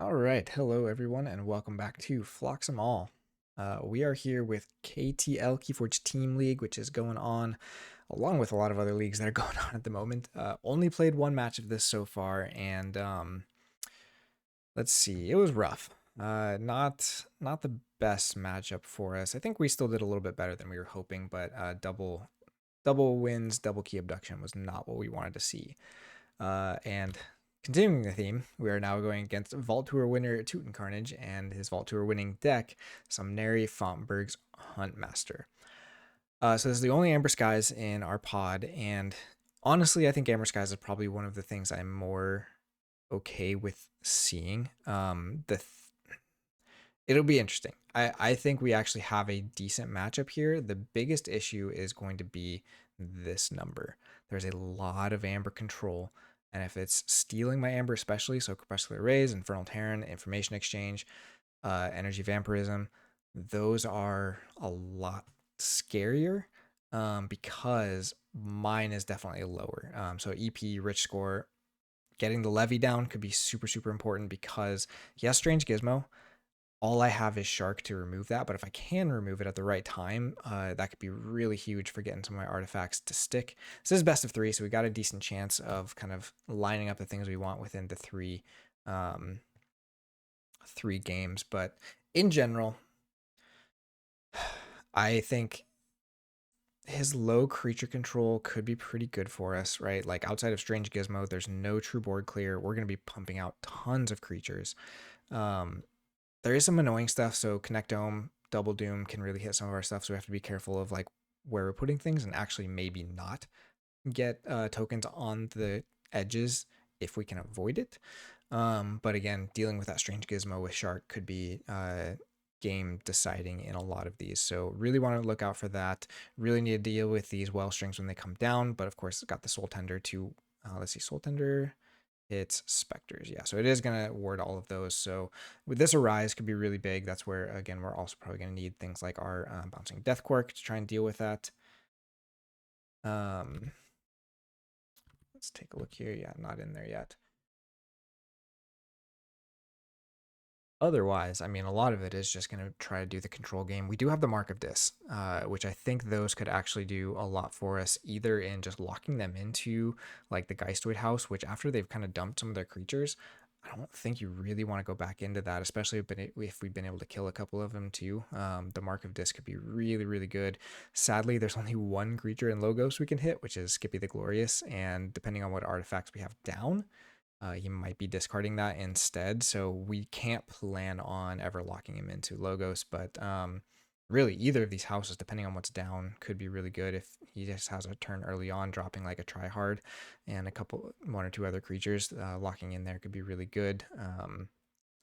All right, hello everyone, and welcome back to Phlox'em All. We are here with KTL Keyforge Team League, which is going on, along with a lot of other leagues that are going on at the moment. Only played one match of this so far, and let's see, it was rough. Not the best matchup for us. I think we still did a little bit better than we were hoping, but double wins, double key abduction was not what we wanted to see. And continuing the theme, we are now going against Vault Tour winner Tutenkharnage and his Vault Tour winning deck, Somnari Fontberg's Huntmaster. So this is the only Amber Skies in our pod, and honestly, I think Amber Skies is probably one of the things I'm more okay with seeing. It'll be interesting. I think we actually have a decent matchup here. The biggest issue is going to be this number. There's a lot of Amber control, and if it's stealing my Amber, especially, so Crepuscular Rays, Infernal Terran, Information Exchange, Energy Vampirism, those are a lot scarier because mine is definitely lower. So EP, Rich Score, getting the Levy down could be super, super important because he has Strange Gizmo. All I have is Shark to remove that, but if I can remove it at the right time, that could be really huge for getting some of my artifacts to stick. This is best of three, so we got a decent chance of kind of lining up the things we want within the three games. But in general, I think his low creature control could be pretty good for us, right? Like outside of Strange Gizmo, there's no true board clear. We're going to be pumping out tons of creatures. Um, there is some annoying stuff. So Connectome, Double Doom can really hit some of our stuff. So we have to be careful of like where we're putting things and actually maybe not get tokens on the edges if we can avoid it. But again, dealing with that Strange Gizmo with Shark could be game deciding in a lot of these. So really want to look out for that. Really need to deal with these well strings when they come down. But of course, got the Soul Tender to, let's see, Soul Tender. It's Specters. Yeah, so it is going to ward all of those. So with this Arise could be really big. That's where, again, we're also probably going to need things like our Bouncing Death Quirk to try and deal with that. Let's take a look here. Yeah, not in there yet. Otherwise, I mean, a lot of it is just going to try to do the control game. We do have the Mark of Dis, which I think those could actually do a lot for us, either in just locking them into like the Geistwood house, which after they've kind of dumped some of their creatures, I don't think you really want to go back into that, especially if we've been able to kill a couple of them too. The Mark of Dis could be really, really good. Sadly, there's only one creature in Logos we can hit, which is Skippy the Glorious, and depending on what artifacts we have down, he might be discarding that instead. So we can't plan on ever locking him into Logos, but really either of these houses, depending on what's down, could be really good if he just has a turn early on, dropping like a Trihard and one or two other creatures. Locking in there could be really good.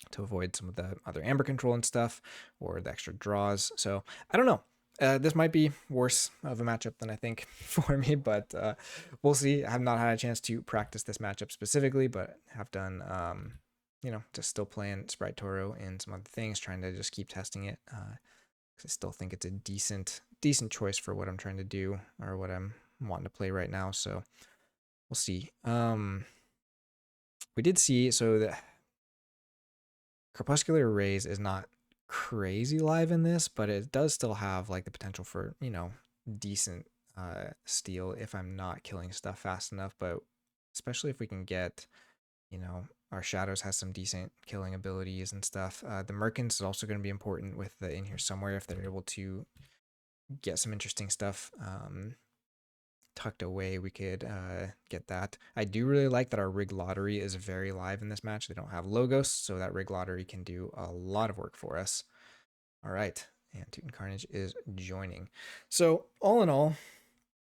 To avoid some of the other amber control and stuff or the extra draws. So I don't know. This might be worse of a matchup than I think for me, but we'll see. I have not had a chance to practice this matchup specifically, but have done, just still playing Sprite Toro and some other things, trying to just keep testing it. Because I still think it's a decent choice for what I'm trying to do or what I'm wanting to play right now. So we'll see. We did see, so the Crepuscular Rays is not crazy live in this, but it does still have like the potential for, decent steal if I'm not killing stuff fast enough. But especially if we can get, our Shadows has some decent killing abilities and stuff. The Merkins is also going to be important with the in here somewhere if they're able to get some interesting stuff tucked away, we could get that. I do really like that our Rig Lottery is very live in this match. They don't have Logos, so that Rig Lottery can do a lot of work for us. All right, and Tutenkharnage is joining. So all in all,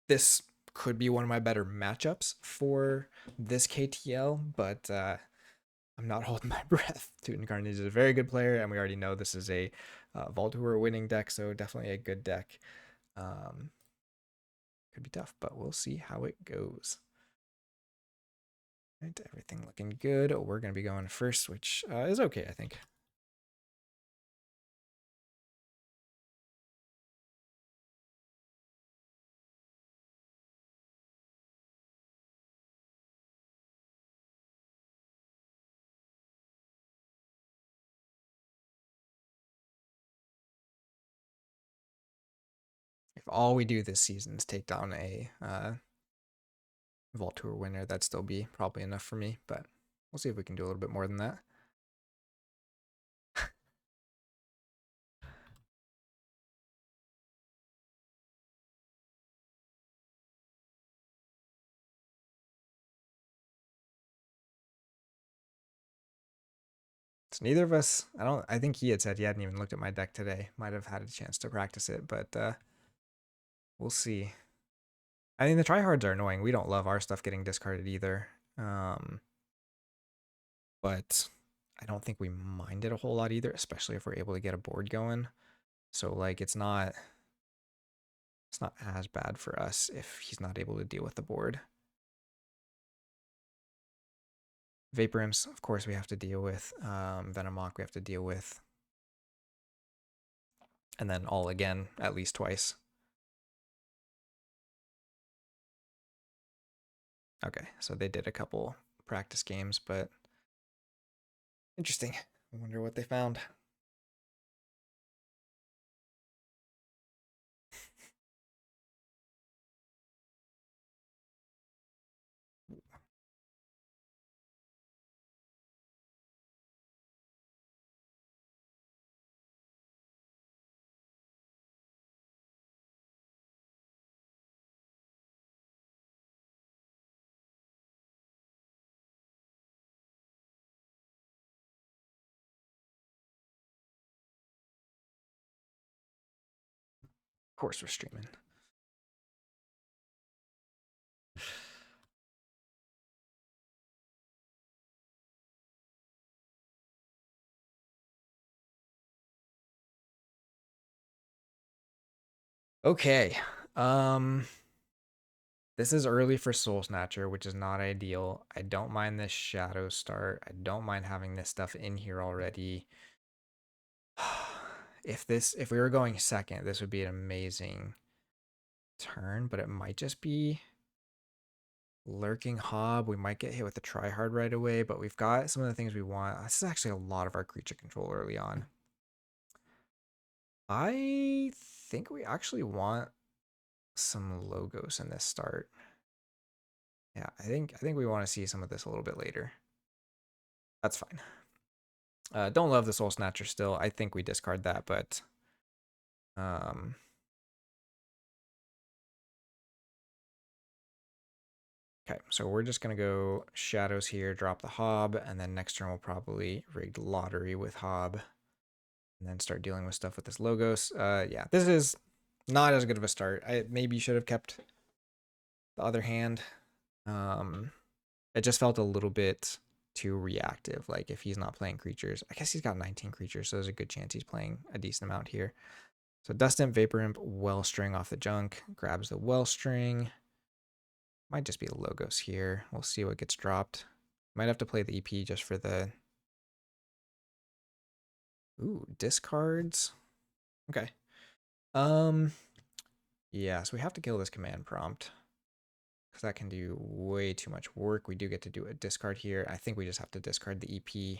this could be one of my better matchups for this KTL, but I'm not holding my breath. Tutenkharnage is a very good player, and we already know this is a Vault Tour winning deck, so definitely a good deck. Could be tough, but we'll see how it goes. Right, everything looking good. We're going to be going first, which is okay, I think. all we do this season is take down a Vault Tour winner, that'd still be probably enough for me, but we'll see if we can do a little bit more than that. It's neither of us. I think he had said he hadn't even looked at my deck today. Might have had a chance to practice it, but we'll see. I mean, the tryhards are annoying. We don't love our stuff getting discarded either. But I don't think we mind it a whole lot either, especially if we're able to get a board going. So like it's not as bad for us if he's not able to deal with the board. Vapor Imps, of course, we have to deal with. Venomoth we have to deal with. And then all again at least twice. Okay, so they did a couple practice games, but interesting. I wonder what they found. Of course we're streaming. Okay. This is early for Soul Snatcher, which is not ideal. I don't mind this shadow start. I don't mind having this stuff in here already. If we were going second, this would be an amazing turn, but it might just be Lurking Hob. We might get hit with the Tryhard right away, but we've got some of the things we want. This is actually a lot of our creature control early on. I think we actually want some logos in this start. Yeah, I think we want to see some of this a little bit later. That's fine. Don't love the Soul Snatcher still. I think we discard that, but okay, so we're just gonna go shadows here, drop the Hob, and then next turn we'll probably rigged lottery with Hob, and then start dealing with stuff with this Logos. Yeah, this is not as good of a start. I maybe should have kept the other hand. It just felt a little bit too reactive. Like if he's not playing creatures, I guess he's got 19 creatures, so there's a good chance he's playing a decent amount here. So Dust Imp, Vapor Imp, Wellstring off the junk, grabs the Wellstring. Might just be the Logos here. We'll see what gets dropped. Might have to play the EP just for the... Ooh, discards. Okay. Yeah, so we have to kill this command prompt, because that can do way too much work. We do get to do a discard here. I think we just have to discard the EP.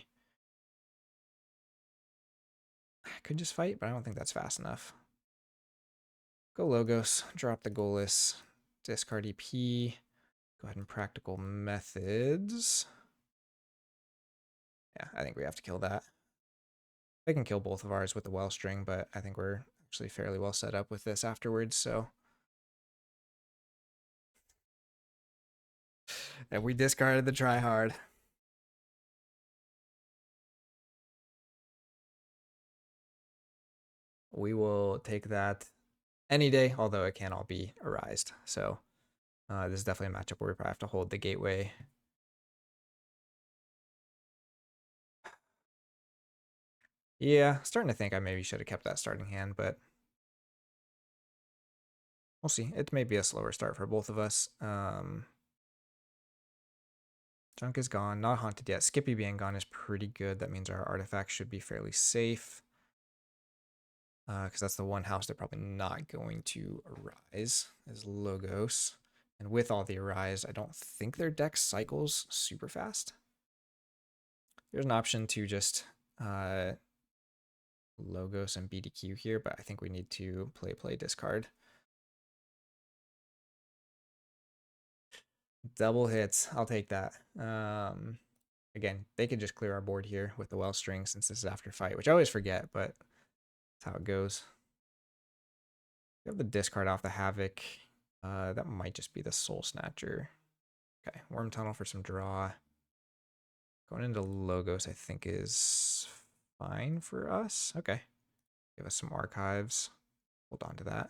I could just fight, but I don't think that's fast enough. Go Logos, drop the Goalless, discard EP. Go ahead and Practical Methods. Yeah, I think we have to kill that. I can kill both of ours with the Wellstring, but I think we're actually fairly well set up with this afterwards, so. And we discarded the Tryhard. We will take that any day, although it can all be erased. So this is definitely a matchup where we probably have to hold the Gateway. Yeah, starting to think I maybe should have kept that starting hand, but we'll see. It may be a slower start for both of us. Junk is gone, not haunted yet. Skippy being gone is pretty good. That means our artifacts should be fairly safe. Because that's the one house they're probably not going to arise, is Logos. And with all the arise, I don't think their deck cycles super fast. There's an option to just Logos and BDQ here, but I think we need to play discard. Double hits. I'll take that. Again, they could just clear our board here with the Wellstring since this is after fight, which I always forget, but that's how it goes. We have the discard off the Havoc. That might just be the Soul Snatcher. Okay, Worm Tunnel for some draw. Going into Logos, I think, is fine for us. Okay. Give us some archives. Hold on to that.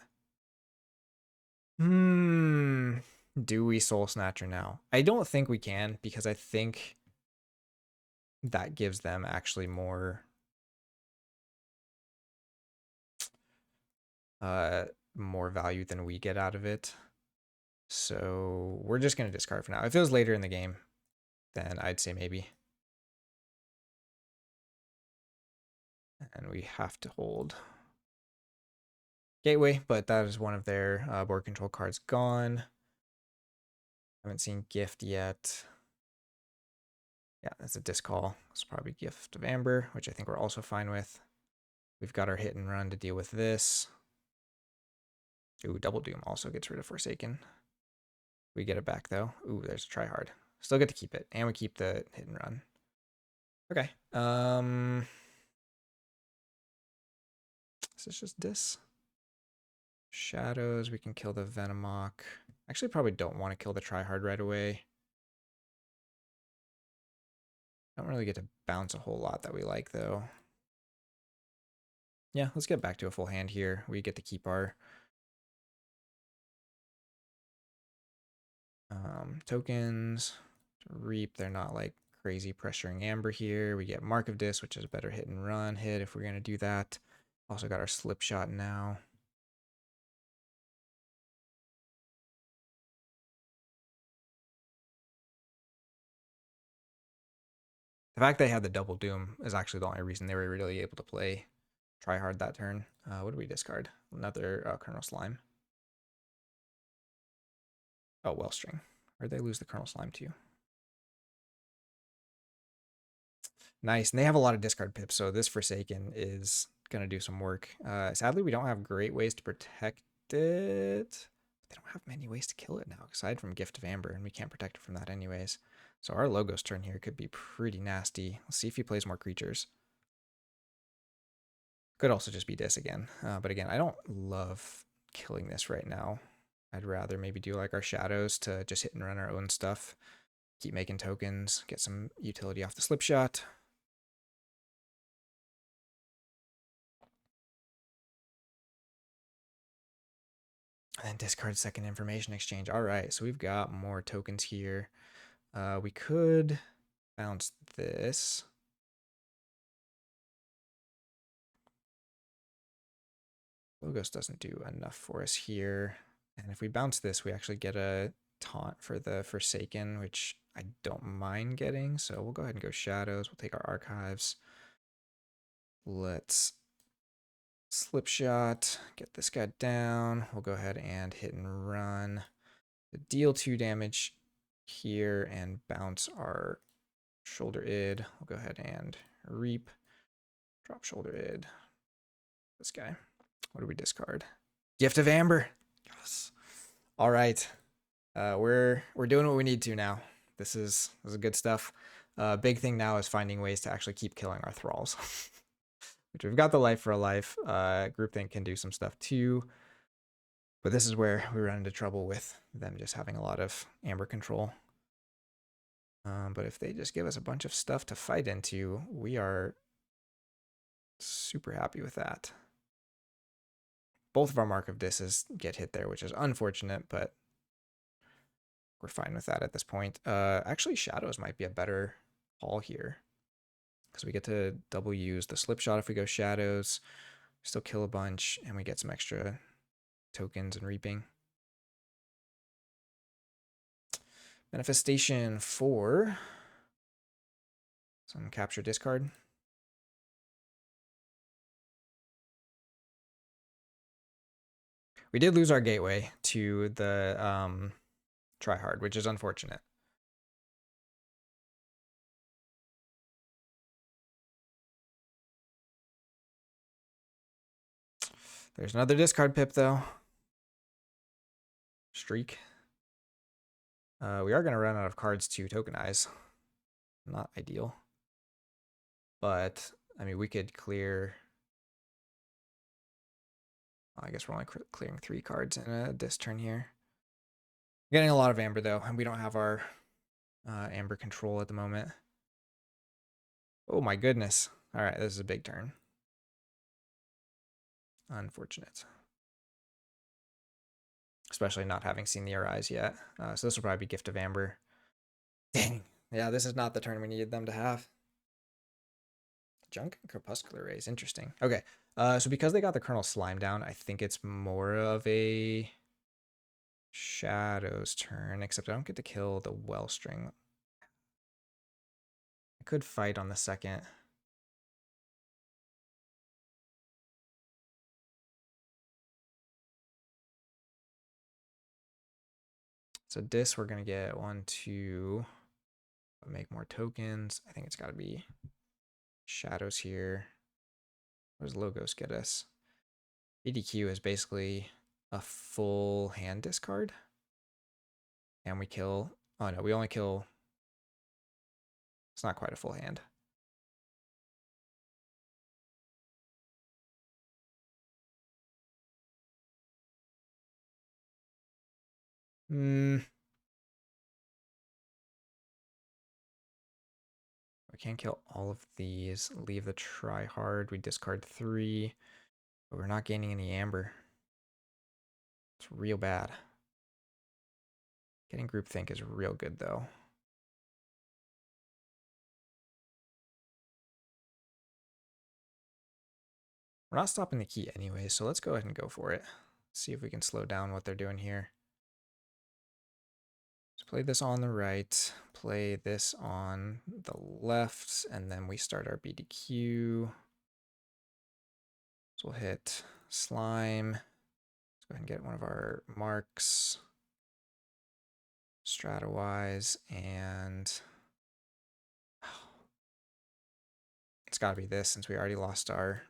Do we Soul Snatcher now? I don't think we can, because I think that gives them actually more more value than we get out of it. So we're just going to discard for now. If it was later in the game, then I'd say maybe. And we have to hold Gateway, but that is one of their board control cards gone. Haven't seen Gift yet. Yeah, that's a discall. It's probably Gift of Amber, which I think we're also fine with. We've got our hit and run to deal with this. Ooh, Double Doom also gets rid of Forsaken. We get it back though. Ooh, there's a Tryhard. Still get to keep it, and we keep the hit and run. Okay. Is this just this? Shadows, we can kill the Venomoth. Actually, probably don't want to kill the Tryhard right away. Don't really get to bounce a whole lot that we like, though. Yeah, let's get back to a full hand here. We get to keep our tokens. Reap, they're not like crazy pressuring Amber here. We get Mark of Dis, which is a better hit and run hit if we're going to do that. Also got our Slip Shot now. The fact they had the Double Doom is actually the only reason they were really able to play Tryhard that turn. What do we discard? Another Colonel Slime. Oh, Wellstring. Where'd they lose the Colonel Slime to? Nice. And they have a lot of discard pips, so this Forsaken is going to do some work. Sadly, we don't have great ways to protect it. They don't have many ways to kill it now, aside from Gift of Amber, and we can't protect it from that anyways. So our Logos turn here could be pretty nasty. Let's see if he plays more creatures. Could also just be this again. But again, I don't love killing this right now. I'd rather maybe do like our Shadows to just hit and run our own stuff. Keep making tokens, get some utility off the Slip Shot. And then discard second information exchange. All right, so we've got more tokens here. We could bounce this. Logos doesn't do enough for us here. And if we bounce this, we actually get a taunt for the Forsaken, which I don't mind getting. So we'll go ahead and go Shadows. We'll take our archives. Let's Slip Shot, get this guy down. We'll go ahead and hit and run. Deal 2 damage here and bounce our Shoulder Id. We'll go ahead and Reap. Drop Shoulder Id. This guy. What do we discard? Gift of Amber. Yes. All right. We're doing what we need to now. This is good stuff. Big thing now is finding ways to actually keep killing our thralls. Which we've got the Life for a Life. Groupthink can do some stuff too. But this is where we run into trouble with them just having a lot of Amber control. But if they just give us a bunch of stuff to fight into, we are super happy with that. Both of our Mark of Disses get hit there, which is unfortunate, but we're fine with that at this point. Actually, Shadows might be a better call here, because we get to double use the Slip Shot if we go Shadows, still kill a bunch, and we get some extra tokens and Reaping. Manifestation 4. Some capture discard. We did lose our Gateway to the Tryhard, which is unfortunate. There's another discard pip, though. Streak. We are going to run out of cards to tokenize. Not ideal. But, I mean, we could clear... I guess we're only clearing 3 cards in this turn here. We're getting a lot of amber, though, and we don't have our amber control at the moment. Oh, my goodness. All right, this is a big turn. Unfortunate. Especially not having seen the Arise yet. So this will probably be Gift of Amber. Dang. Yeah, this is not the turn we needed them to have. Junk and Crepuscular Rays. Interesting. Okay. So because they got the Colonel Slime down, I think it's more of a Shadow's turn, except I don't get to kill the Wellstring. I could fight on the second. So this, we're going to get 1, 2, make more tokens. I think it's got to be Shadows here. What does Logos get us? EDQ is basically a full hand discard. And we kill... Oh, no, we only kill... It's not quite a full hand. We can't kill all of these. Leave the Trihard. We discard 3. But we're not gaining any amber. It's real bad. Getting groupthink is real good, though. We're not stopping the key anyway, so let's go ahead and go for it. See if we can slow down what they're doing here. So play this on the right, play this on the left, and then we start our BDQ. So we'll hit Slime. Let's go ahead and get one of our marks. Stratawise, and it's got to be this since we already lost our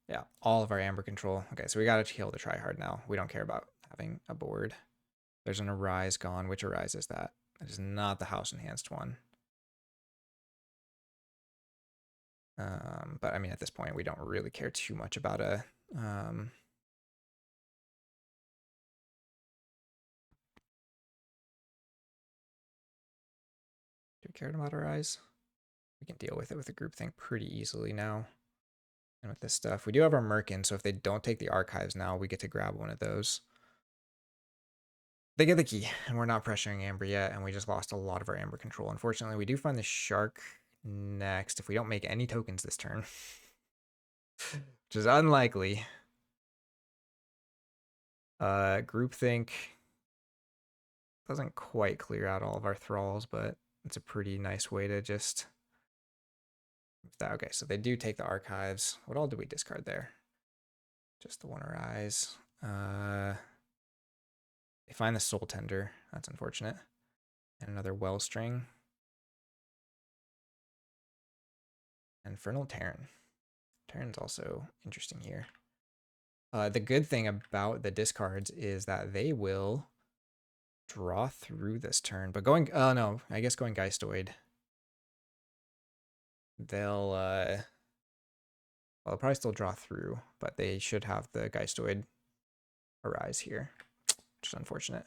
yeah, all of our amber control. Okay, so we got to kill the Trihard now. We don't care about having a board. There's an Arise gone. Which Arise is that? That is not the house enhanced one. But I mean, at this point, we don't really care too much about a do we care about Arise? We can deal with it with a groupthink pretty easily now. And with this stuff, we do have our Merkin, so if they don't take the archives now, we get to grab one of those. They get the key, and we're not pressuring amber yet, and we just lost a lot of our amber control. Unfortunately, we do find the shark next if we don't make any tokens this turn, which is unlikely. Groupthink doesn't quite clear out all of our thralls, but it's a pretty nice way to just... Okay, so they do take the archives. What all do we discard there? Just the one Arise. They find the Soul Tender. That's unfortunate. And another Wellstring. Infernal Terran. Terran's also interesting here. The good thing about the discards is that they will draw through this turn. But going... Oh, no. I guess going Geistoid. They'll... Well, they'll probably still draw through, but they should have the Geistoid Arise here, which is unfortunate.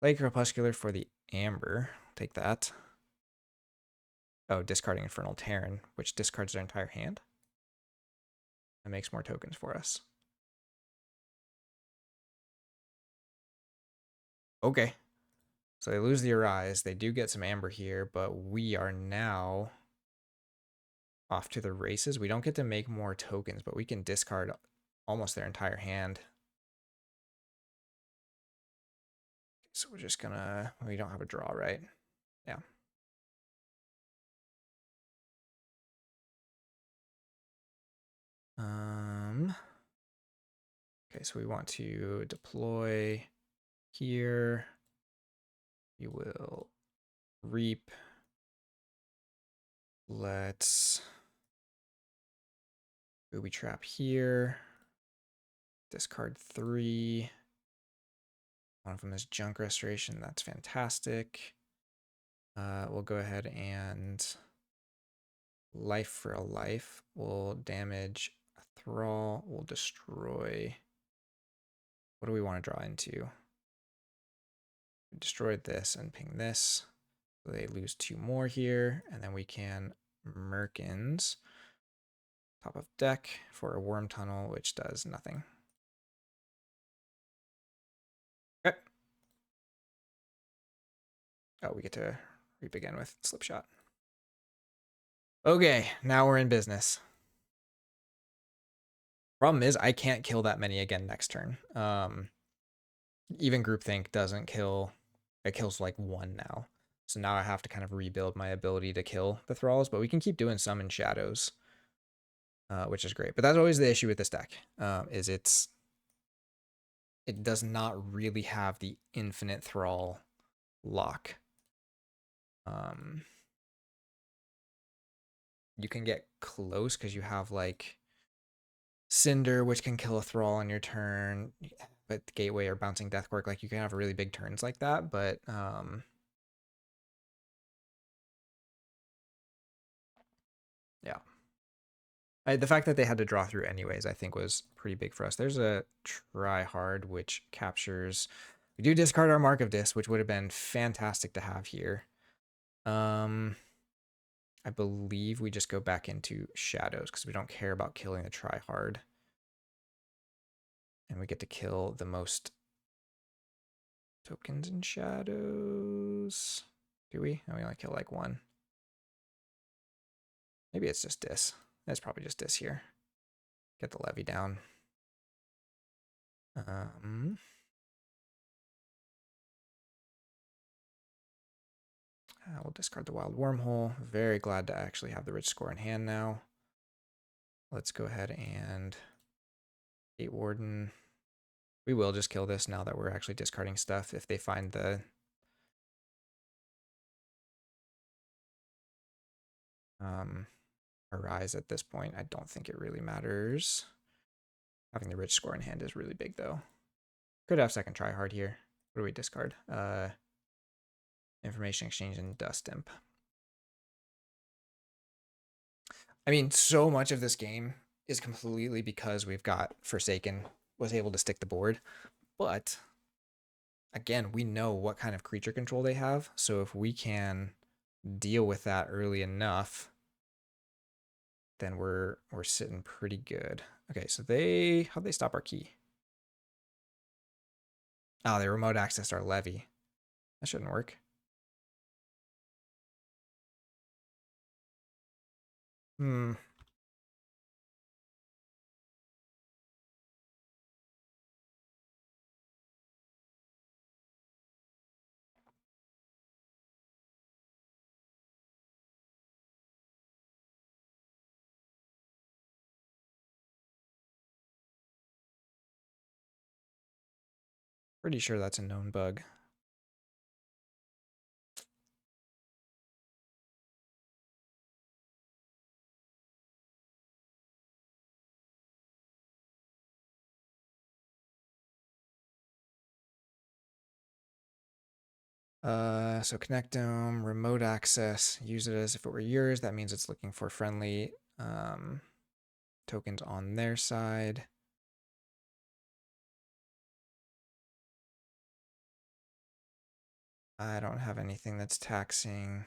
Play Crepuscular for the Amber. Take that. Oh, discarding Infernal Terran, which discards their entire hand. That makes more tokens for us. Okay. So they lose the Arise. They do get some Amber here, but we are now off to the races. We don't get to make more tokens, but we can discard almost their entire hand. So we're just gonna... We don't have a draw, right? Yeah. Okay, so we want to deploy here. We will reap. Let's Booby trap here. Discard 3. One of them is junk restoration. That's fantastic. We'll go ahead and life for a life. We'll damage a thrall. We'll destroy. What do we want to draw into? We destroyed this and ping this. So they lose 2 more here. And then we can Merkins. Top of deck for a worm tunnel, which does nothing. Okay. Oh, we get to reap again with Slipshot. Okay, now we're in business. Problem is, I can't kill that many again next turn. Even Groupthink doesn't kill. It kills like 1 now. So now I have to kind of rebuild my ability to kill the Thralls, but we can keep doing some in Shadows, which is great. But that's always the issue with this deck, is it does not really have the infinite Thrall lock. You can get close because you have like Cinder, which can kill a Thrall on your turn, but Gateway or Bouncing Deathquark, like you can have really big turns like that, but yeah. The fact that they had to draw through anyways, I think was pretty big for us. There's a Tryhard, which captures. We do discard our Mark of Dis, which would have been fantastic to have here. I believe we just go back into Shadows because we don't care about killing the Tryhard. And we get to kill the most tokens in Shadows. Do we? No, we only kill like 1. Maybe it's just Dis. It's probably just Dis here. Get the levy down. We'll discard the Wild Wormhole. Very glad to actually have the rich score in hand now. Let's go ahead and Gate Warden. We will just kill this now that we're actually discarding stuff if they find the Arise at this point. I don't think it really matters. Having the rich score in hand is really big though. Could have second Tryhard here. What do we discard? Information Exchange and Dust Imp. I mean, so much of this game is completely because we've got Forsaken was able to stick the board. But again, we know what kind of creature control they have. So if we can deal with that early enough, then we're sitting pretty good. Okay, so how'd they stop our key? Oh, they remote accessed our levy. That shouldn't work. Pretty sure that's a known bug. So Connectome, remote access, use it as if it were yours. That means it's looking for friendly tokens on their side. I don't have anything that's taxing.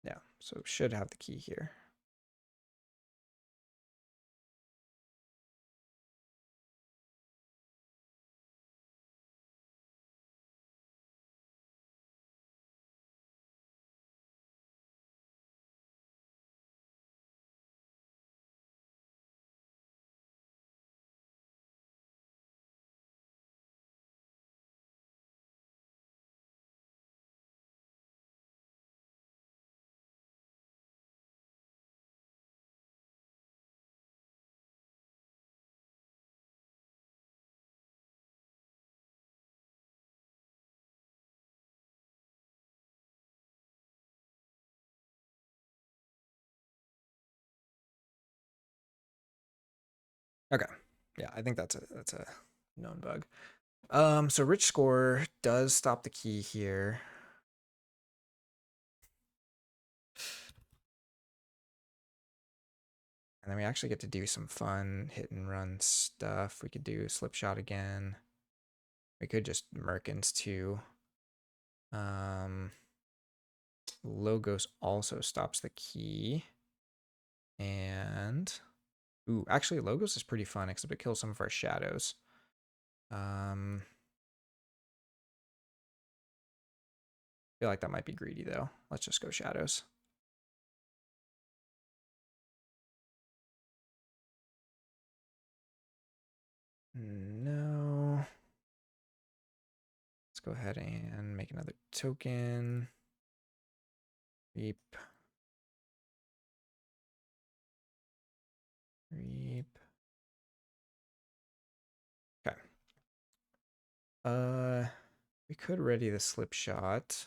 Yeah, so should have the key here. Okay. Yeah, I think that's a known bug. So rich score does stop the key here. And then we actually get to do some fun hit and run stuff. We could do slip shot again. We could just Merkins too. Logos also stops the key. And ooh, actually Logos is pretty fun, except it kills some of our shadows. I feel like that might be greedy though. Let's just go shadows. No. Let's go ahead and make another token. Reap. Reap. Okay. We could ready the slip shot.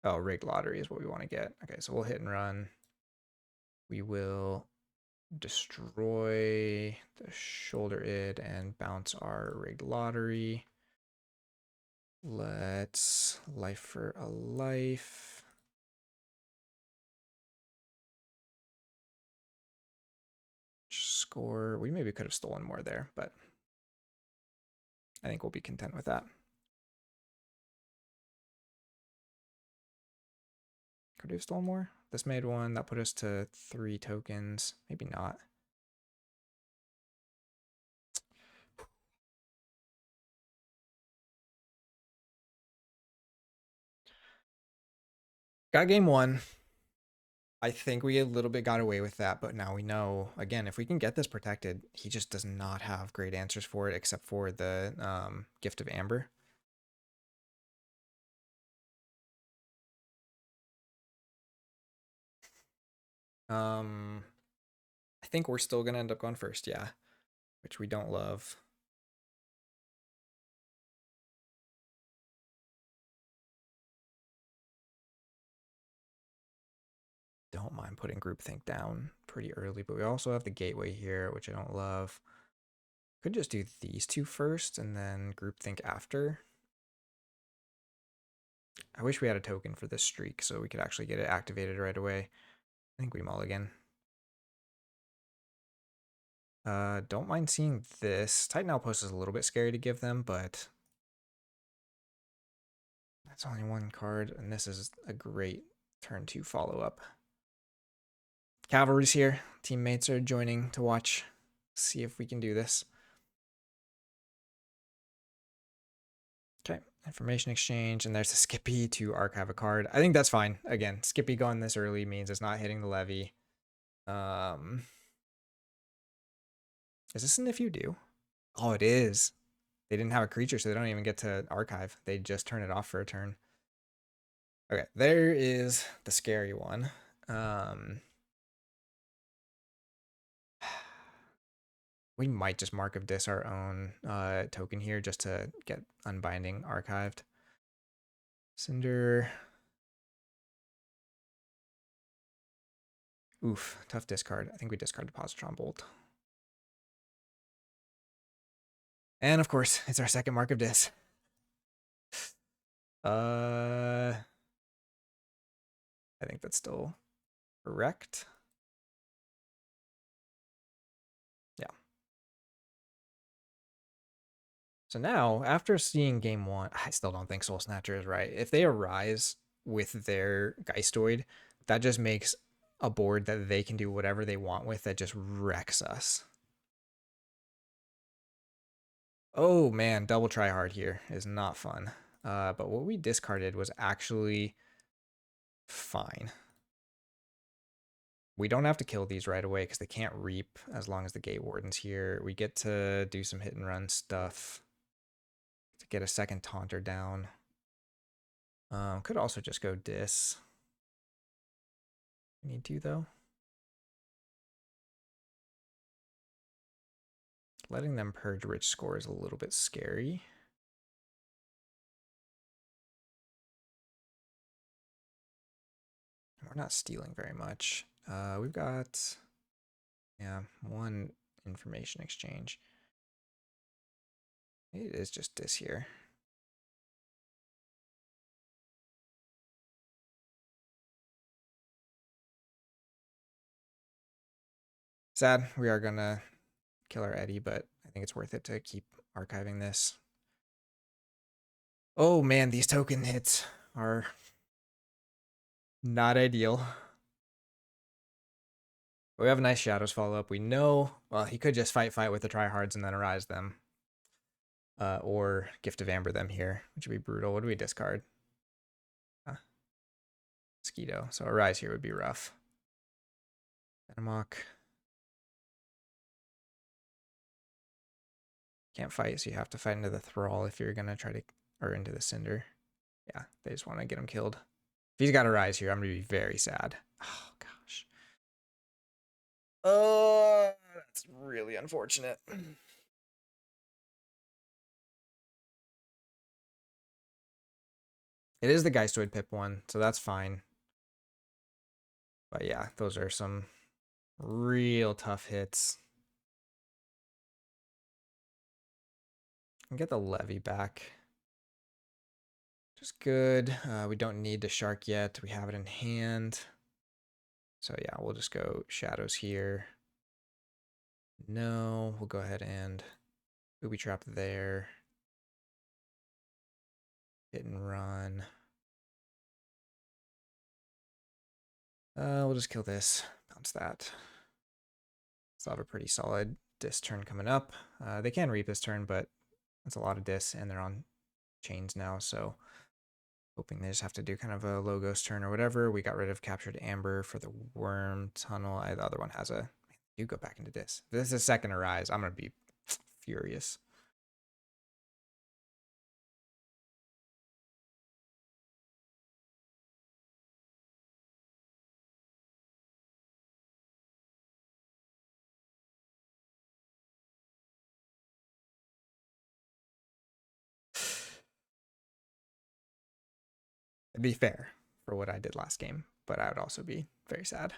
Oh, rigged lottery is what we want to get. Okay, so we'll hit and run. We will destroy the shoulder id and bounce our rigged lottery. Let's life for a life. Score. We maybe could have stolen more there, but I think we'll be content with that. Could we have stolen more? This made one. That put us to 3 tokens. Maybe not. Got game 1. I think we a little bit got away with that, but now we know, again, if we can get this protected, he just does not have great answers for it except for the Gift of Amber. I think we're still going to end up going first, yeah, which we don't love. Don't mind putting groupthink down pretty early, but we also have the gateway here, which I don't love. Could just do these two first and then groupthink after. I wish we had a token for this streak so we could actually get it activated right away. I think we mulligan. Don't mind seeing this. Titan Outpost is a little bit scary to give them, but that's only one card, and this is a great turn 2 follow-up. Cavalry's here. Teammates are joining to watch. See if we can do this. Okay, information exchange, and there's a Skippy to archive a card. I think that's fine. Again, Skippy going this early means it's not hitting the levy. Is this an if you do? Oh, it is. They didn't have a creature, so they don't even get to archive. They just turn it off for a turn. Okay, there is the scary one. We might just Mark of Dis our own token here just to get Unbinding archived. Cinder. Oof, tough discard. I think we discard the Positron Bolt. And of course, it's our second Mark of Dis. I think that's still correct. Yeah. So now, after seeing game 1, I still don't think Soul Snatcher is right. If they arise with their Geistoid, that just makes a board that they can do whatever they want with that just wrecks us. Oh man, double try hard here is not fun. But what we discarded was actually fine. We don't have to kill these right away because they can't reap as long as the Gate Warden's here. We get to do some hit and run stuff to get a second Taunter down. Could also just go Dis. We need to though. Letting them purge rich score is a little bit scary. We're not stealing very much. We've got, yeah, one information exchange. It is just this here. Sad, we are gonna kill our Eddie, but I think it's worth it to keep archiving this. Oh man, these token hits are not ideal. But we have a nice Shadows follow-up. We know, well, he could just fight with the Trihards and then Arise them. Or Gift of Amber them here, which would be brutal. What do we discard? Mosquito. So Arise here would be rough. Venomok. Can't fight, so you have to fight into the Thrall if you're gonna try to, or into the Cinder. Yeah, they just want to get him killed. If he's got Arise here, I'm gonna be very sad. Oh gosh. Oh, that's really unfortunate. It is the Geistoid Pip one, so that's fine. But yeah, those are some real tough hits. And get the Levy back. Just good. We don't need the Shark yet. We have it in hand. So yeah, we'll just go Shadows here. No, we'll go ahead and Booby Trap there. Hit and run. We'll just kill this. Bounce that. Still have a pretty solid dis turn coming up. They can reap this turn, but it's a lot of dis, and they're on chains now, so hoping they just have to do kind of a low ghost turn or whatever. We got rid of Captured Amber for the Worm Tunnel. The other one has a... You go back into dis. If this is a second Arise, I'm going to be furious. It'd be fair for what I did last game, but I would also be very sad.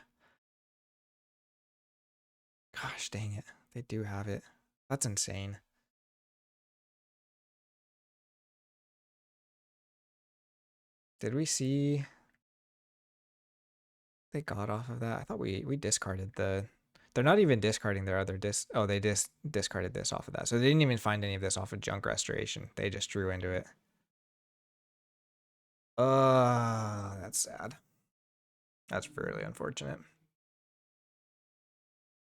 Gosh dang it. They do have it. That's insane. Did we see they got off of that? I thought we discarded the... They're not even discarding their other Oh, they discarded this off of that. So they didn't even find any of this off of Junk Restoration. They just drew into it. That's sad. That's really unfortunate.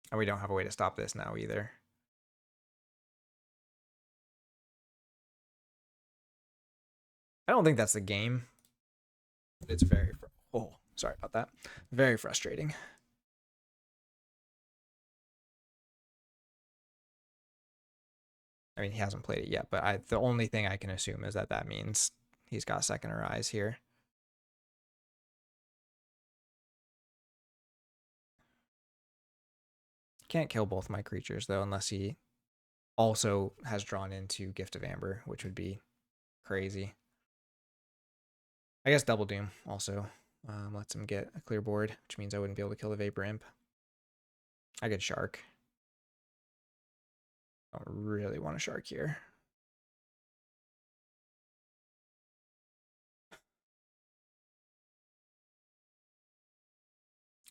And we don't have a way to stop this now either. I don't think that's the game. It's very... Oh, sorry about that. Very frustrating. I mean, he hasn't played it yet, but the only thing I can assume is that that means he's got second Arise here. Can't kill both my creatures, though, unless he also has drawn into Gift of Amber, which would be crazy. I guess Double Doom also lets him get a clear board, which means I wouldn't be able to kill the Vapor Imp. I could Shark. I don't really want a Shark here.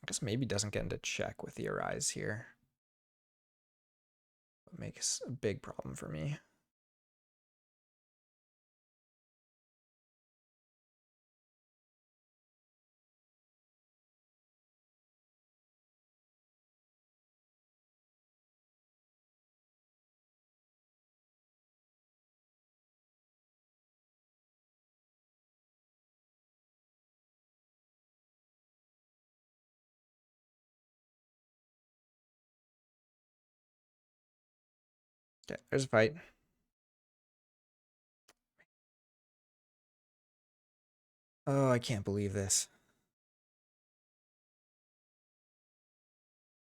I guess maybe doesn't get into check with the Arise here. It makes a big problem for me. Okay, there's a fight. Oh, I can't believe this.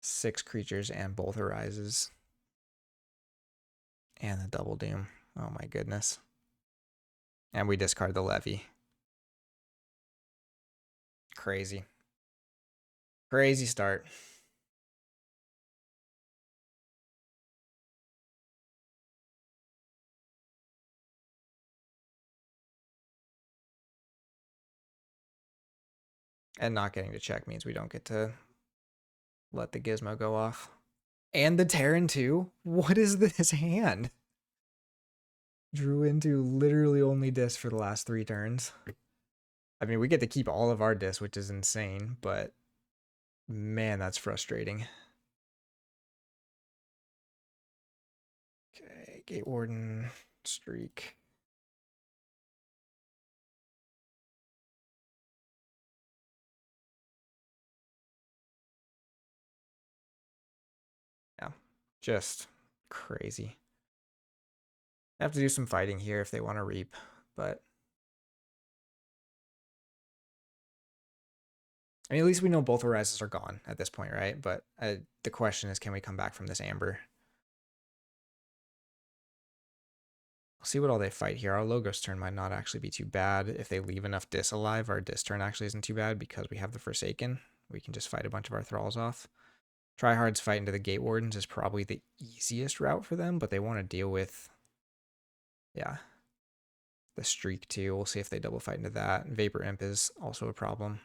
6 creatures and both Arises. And the Double Doom. Oh my goodness. And we discard the Levy. Crazy. Crazy start. And not getting to check means we don't get to let the gizmo go off. And the Terran too? What is this hand? Drew into literally only disc for the last 3 turns. I mean, we get to keep all of our discs, which is insane, but man, that's frustrating. Okay, Gate Warden, Streak. Yeah, just crazy. Have to do some fighting here if they want to reap, but I mean, at least we know both Horizons are gone at this point, right? But the question is, can we come back from this Amber? I'll see what all they fight here. Our Logos turn might not actually be too bad. If they leave enough Dis alive, our Dis turn actually isn't too bad because we have the Forsaken. We can just fight a bunch of our Thralls off. Trihards fight into the Gate Wardens is probably the easiest route for them, but they want to deal with, yeah, the Streak too. We'll see if they double fight into that. Vapor Imp is also a problem.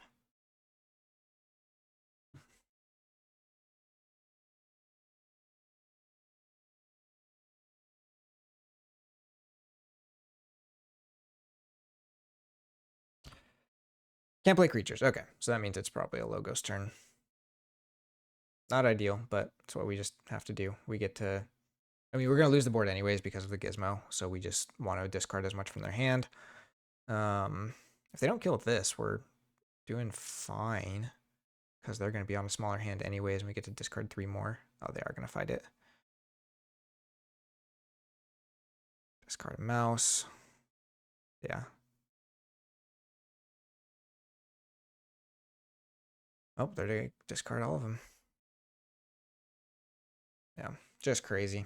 Can't play creatures. Okay, so that means it's probably a Logos turn. Not ideal, but it's what we just have to do. We get to... I mean, we're going to lose the board anyways because of the Gizmo, so we just want to discard as much from their hand. If they don't kill this, we're doing fine because they're going to be on a smaller hand anyways, and we get to discard 3 more. Oh, they are going to fight it. Discard a mouse. Yeah. Oh, they're going to discard all of them. Yeah, just crazy.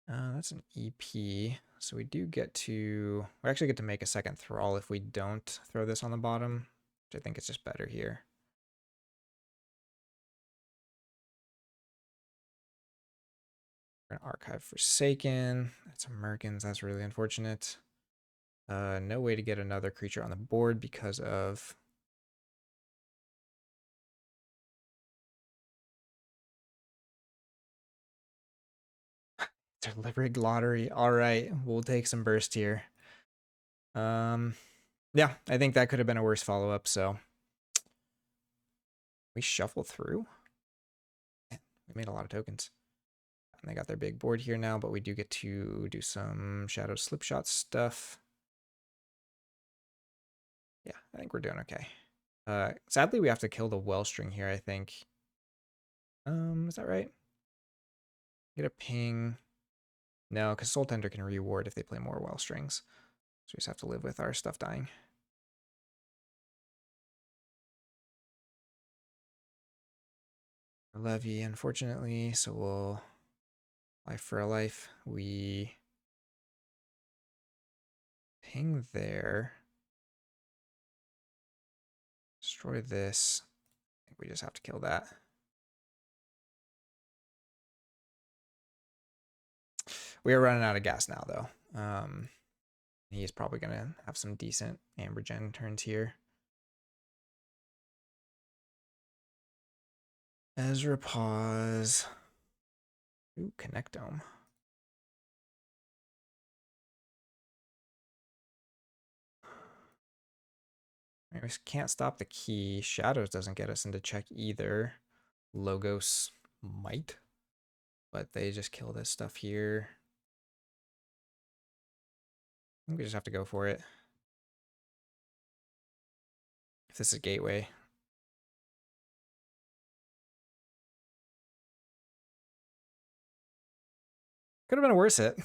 That's an EP. So we do get to... We actually get to make a second Thrall if we don't throw this on the bottom, which I think is just better here. We're gonna archive Forsaken. That's a Merkins. That's really unfortunate. No way to get another creature on the board because of... Deliberate lottery. All right, we'll take some burst here. Yeah, I think that could have been a worse follow-up, so we shuffle through. Man, we made a lot of tokens. And they got their big board here now, but we do get to do some Shadow Slipshot stuff. Yeah, I think we're doing okay. Sadly, we have to kill the Wellstring here, I think. Is that right? Get a ping. No, because Soul Tender can reward if they play more Wellstrings. So we just have to live with our stuff dying. Levy, unfortunately, so we'll life for a life. We ping there. Destroy this. I think we just have to kill that. We are running out of gas now, though. He's probably going to have some decent Ambergen turns here. Ezra pause. Ooh, Connectome. We can't stop the key. Shadows doesn't get us into check either. Logos might, but they just kill this stuff here. I think we just have to go for it. If this is Gateway. Could have been a worse hit.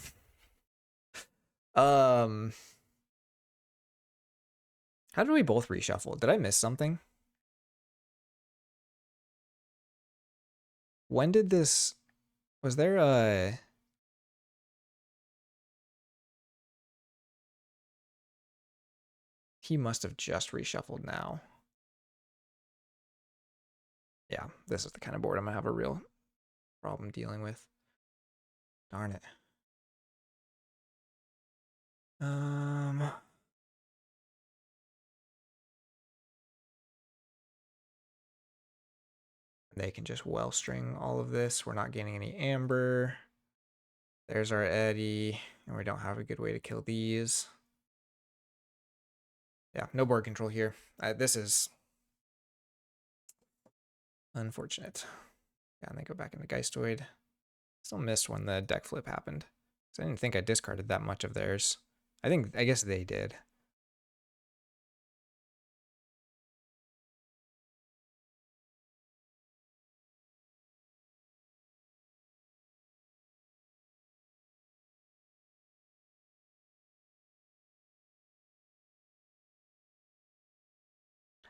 How did we both reshuffle? Did I miss something? When did this... Was there a... He must have just reshuffled now. Yeah, this is the kind of board I'm going to have a real problem dealing with. Darn it. They can just well string all of this. We're not gaining any amber. There's our Eddy, and we don't have a good way to kill these. Yeah, no board control here. This is unfortunate. Yeah, and they go back into Geistoid. Still missed when the deck flip happened. So I didn't think I discarded that much of theirs. I guess they did.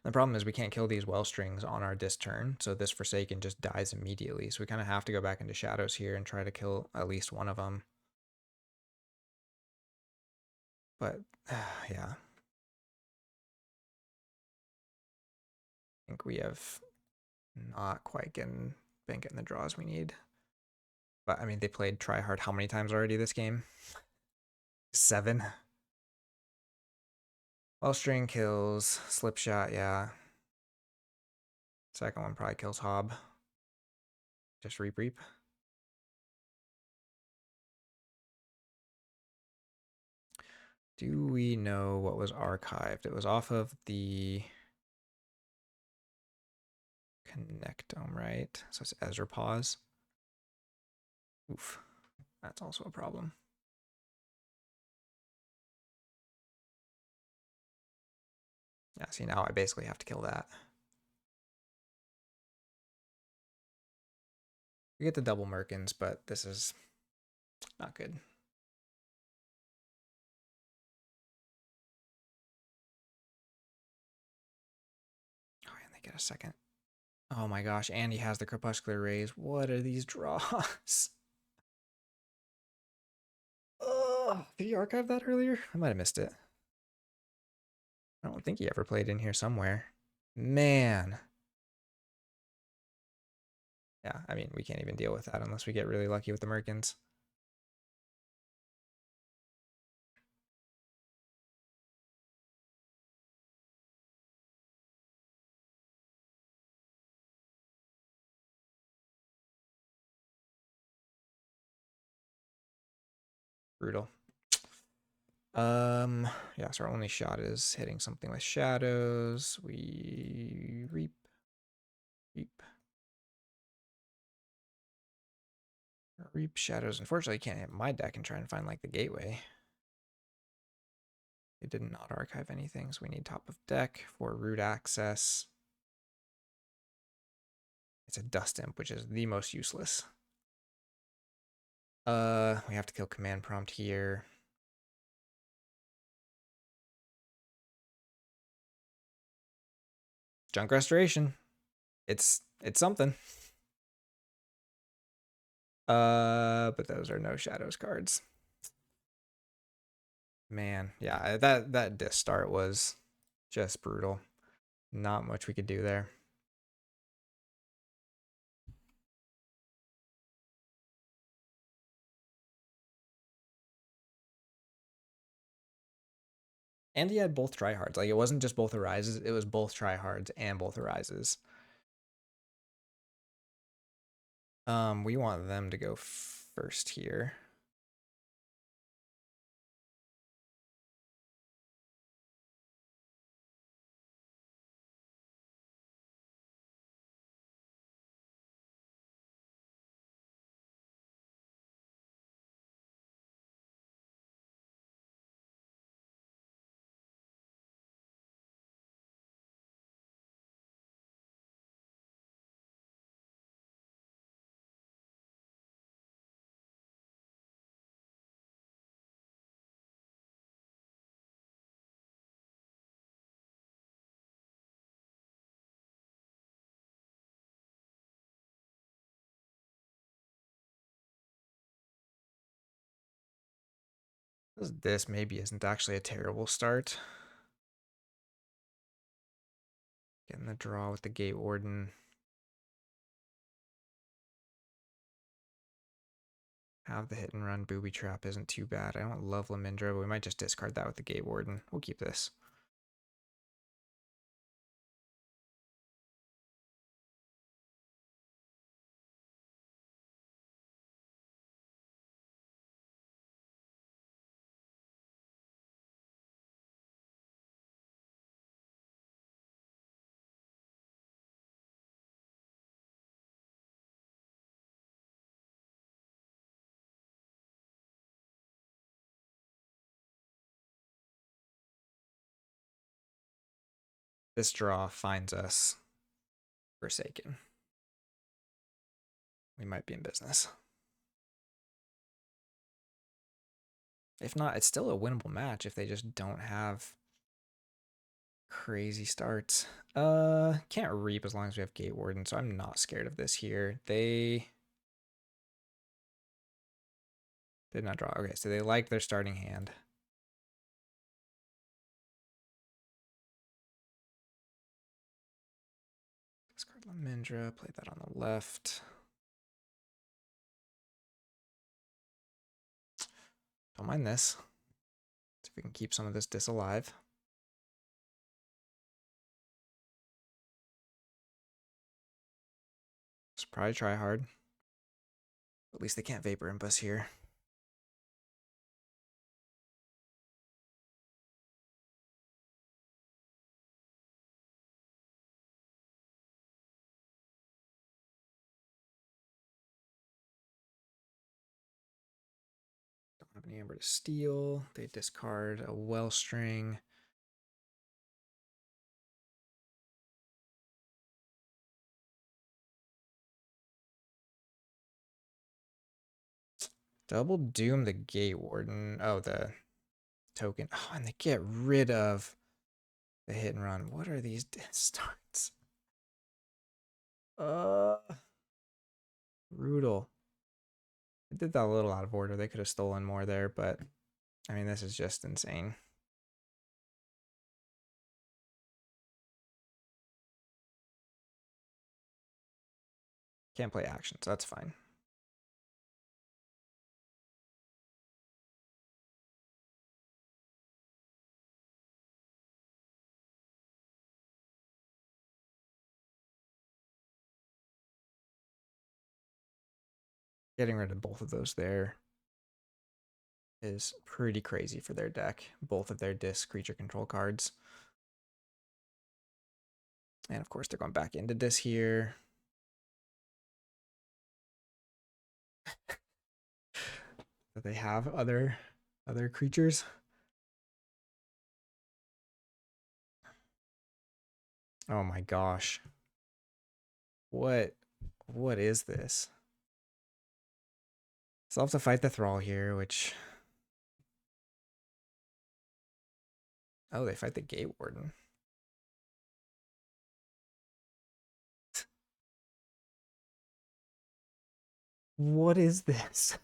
The problem is we can't kill these well strings on our disc turn, so this Forsaken just dies immediately. So we kind of have to go back into Shadows here and try to kill at least one of them. But, yeah. I think we have not quite been getting the draws we need. But, I mean, they played Tryhard how many times already this game? 7. Well string kills, slip shot, yeah. Second one probably kills Hob. Just reap reap. Do we know what was archived? It was off of the Connectome, right? So it's Ezra pause. Oof, that's also a problem. Yeah, see, now I basically have to kill that. We get the double Merkins, but this is not good. Oh, and they get a second. Oh my gosh, and he has the Crepuscular Rays. What are these draws? Oh, did he archive that earlier? I might have missed it. I don't think he ever played in here somewhere. Man. Yeah, I mean, we can't even deal with that unless we get really lucky with the Merkins. Brutal. Yeah, so our only shot is hitting something with shadows. We reap. Reap shadows. Unfortunately, can't hit my deck and try and find like the gateway. It did not archive anything, so we need top of deck for root access. It's a dust imp, which is the most useless. We have to kill command prompt here. Junk restoration. It's something. But those are no shadows cards. Man, yeah, that disc start was just brutal. Not much we could do there. And he had both tryhards. Like, it wasn't just both arises, it was both tryhards and both arises. We want them to go first here. This maybe isn't actually a terrible start. Getting the draw with the Gate Warden. have the hit and run. Booby trap isn't too bad. I don't love Lamindra, but we might just discard that with the Gate Warden. We'll keep this. This draw finds us Forsaken. We might be in business. If not, it's still a winnable match if they just don't have crazy starts. Can't reap as long as we have Gate Warden, so I'm not scared of this here. They did not draw. Okay, so they like their starting hand. Discard Lamindra, play that on the left. Don't mind this. See if we can keep some of this dis alive. Let's probably try hard. At least they can't Vapor Imp us here. Don't have any Amber to steal. They discard a Wellstring. Double Doom the Gate Warden. Oh, the token. Oh, and they get rid of the hit and run. What are these starts? Brutal. I did that a little out of order. They could have stolen more there, but I mean, this is just insane. Can't play actions. That's fine. Getting rid of both of those there is pretty crazy for their deck. Both of their disc creature control cards. And of course, they're going back into this here. Do they have other creatures? Oh my gosh. What is this? So I'll have to fight the Thrall here, which... Oh, they fight the Gate Warden. What is this?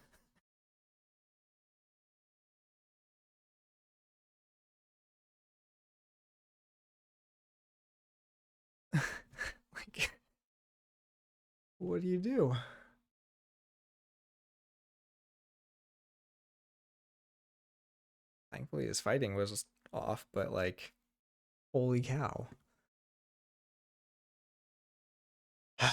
Like, what do you do? Thankfully, his fighting was off, but like, holy cow. Okay,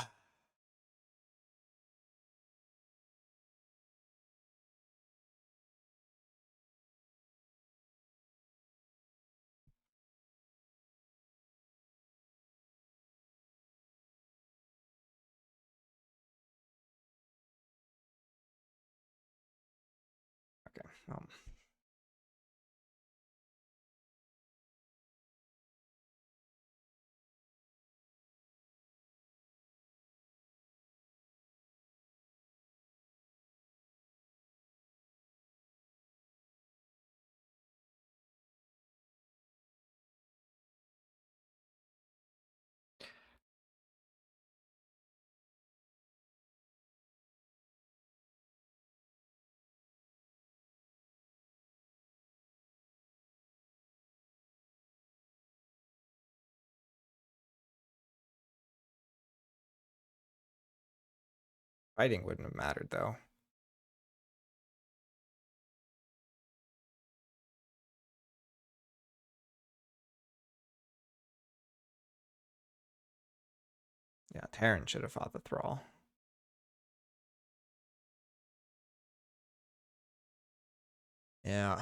fighting wouldn't have mattered though. Yeah, Terran should have fought the Thrall. Yeah.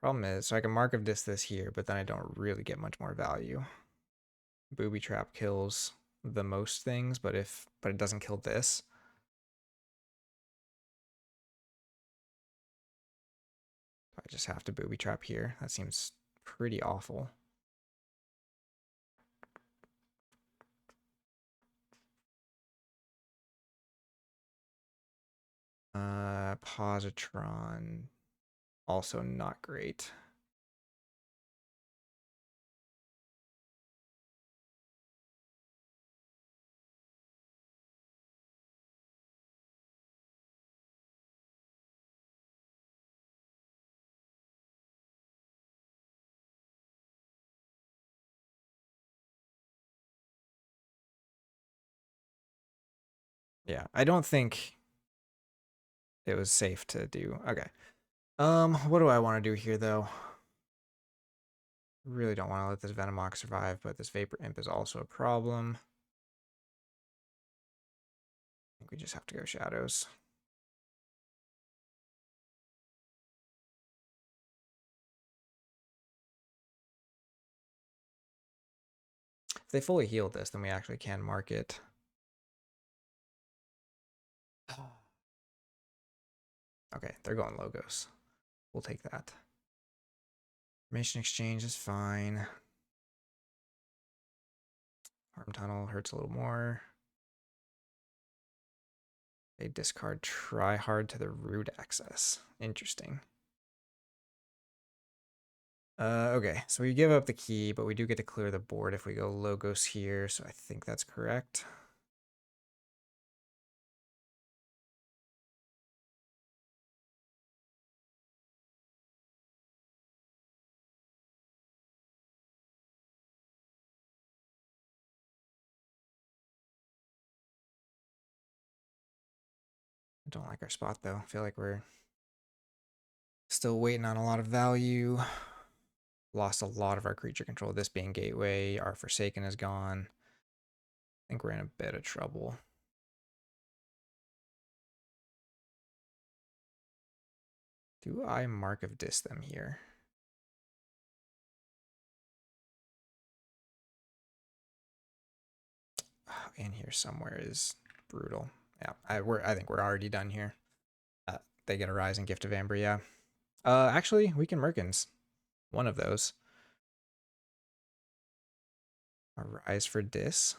Problem is, so I can Mark of this here, but then I don't really get much more value. Booby Trap kills the most things, but it doesn't kill this. I just have to Booby Trap here. That seems pretty awful. Positron, also not great. Yeah, I don't think it was safe to do. Okay. What do I want to do here though? Really don't want to let this Venomox survive, but this Vapor Imp is also a problem. I think we just have to go Shadows. If they fully heal this, then we actually can mark it. Okay, they're going Logos. We'll take that. Information exchange is fine. Harm Tunnel hurts a little more. They discard Tryhard to the root access. Interesting. Okay, so we give up the key, but we do get to clear the board if we go Logos here, so I think that's correct. I don't like our spot though. I feel like we're still waiting on a lot of value. Lost a lot of our creature control. This being Gateway, our Forsaken is gone. I think we're in a bit of trouble. Do I Mark of Dis them here? Oh, in here somewhere is brutal. Yeah, I think we're already done here. They get a Rise and Gift of Amber, yeah. Actually, we can Merkins. One of those. A Rise for Dis.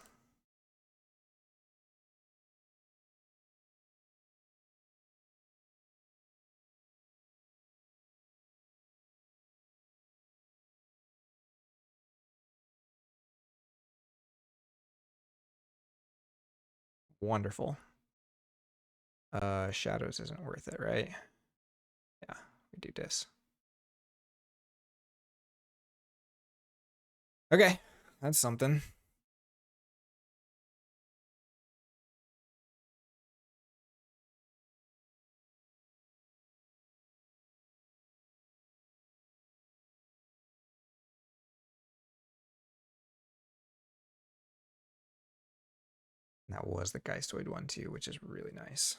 Wonderful. Shadows isn't worth it, right? Yeah, we do this. Okay, that's something. That was the Geistoid one too, which is really nice.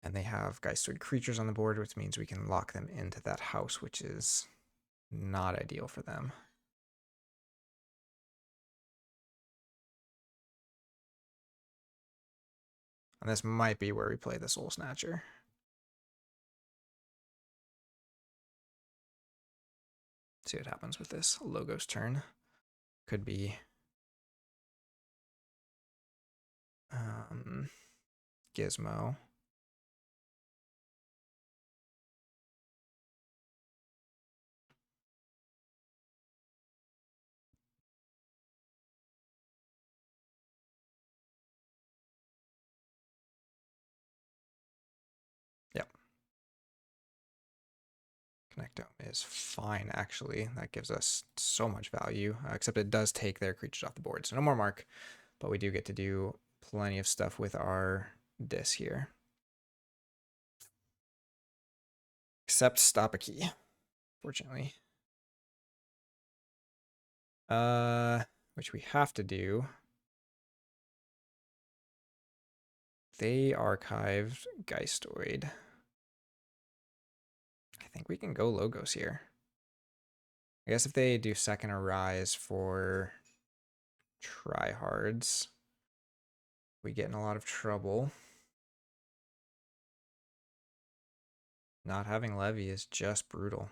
And they have Geistoid creatures on the board, which means we can lock them into that house, which is not ideal for them. And this might be where we play the Soul Snatcher. See what happens with this. Logos turn. Could be Gizmo. Yep. Connectome is fine, actually. That gives us so much value, except it does take their creatures off the board. So no more mark, but we do get to do plenty of stuff with our Dis here. Except stop a key, fortunately. Which we have to do. They archived Geistoid. I think we can go Logos here. I guess if they do second Arise for Trihards, we get in a lot of trouble. Not having Levy is just brutal.